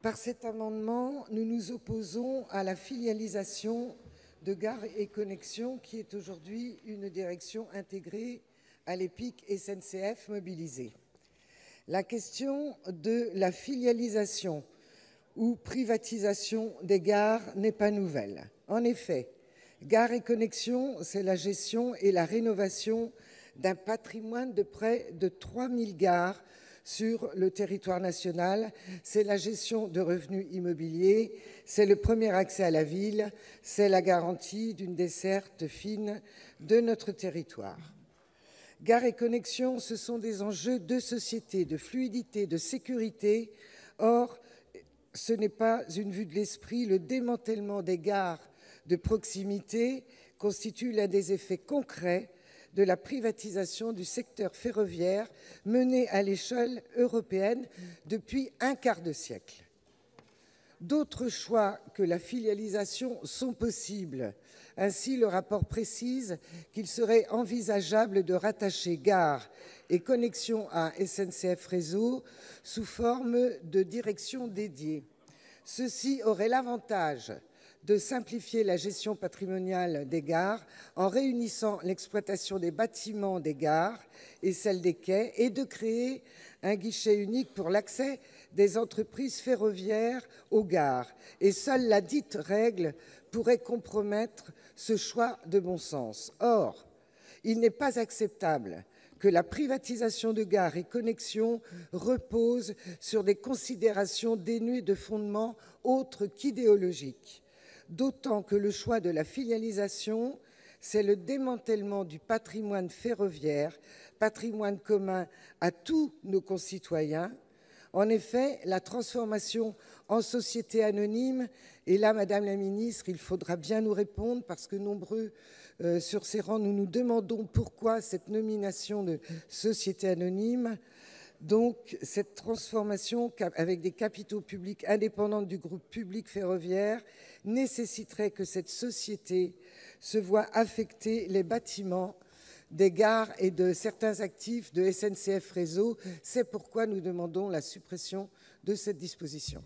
Par cet amendement, nous nous opposons à la filialisation de Gares & Connexions, qui est aujourd'hui une direction intégrée à l'EPIC SNCF Mobilités. La question de la filialisation ou privatisation des gares n'est pas nouvelle. En effet, Gares & Connexions, c'est la gestion et la rénovation d'un patrimoine de près de 3000 gares sur le territoire national, c'est la gestion de revenus immobiliers, c'est le premier accès à la ville, c'est la garantie d'une desserte fine de notre territoire. Gares & Connexions, ce sont des enjeux de société, de fluidité, de sécurité. Or, ce n'est pas une vue de l'esprit. Le démantèlement des gares de proximité constitue l'un des effets concrets de la privatisation du secteur ferroviaire menée à l'échelle européenne depuis un quart de siècle. D'autres choix que la filialisation sont possibles. Ainsi, le rapport précise qu'il serait envisageable de rattacher Gares & Connexions à SNCF Réseau sous forme de direction dédiée. Ceci aurait l'avantage de simplifier la gestion patrimoniale des gares en réunissant l'exploitation des bâtiments des gares et celle des quais et de créer un guichet unique pour l'accès des entreprises ferroviaires aux gares. Et seule la dite règle pourrait compromettre ce choix de bon sens. Or, il n'est pas acceptable que la privatisation de Gares & Connexions repose sur des considérations dénuées de fondements autres qu'idéologiques. D'autant que le choix de la filialisation, c'est le démantèlement du patrimoine ferroviaire, patrimoine commun à tous nos concitoyens. En effet, la transformation en société anonyme, et là, Madame la Ministre, il faudra bien nous répondre parce que nombreux sur ces rangs, nous nous demandons pourquoi cette nomination de société anonyme. Donc, cette transformation avec des capitaux publics indépendants du groupe public ferroviaire nécessiterait que cette société se voie affecter les bâtiments des gares et de certains actifs de SNCF Réseau. C'est pourquoi nous demandons la suppression de cette disposition.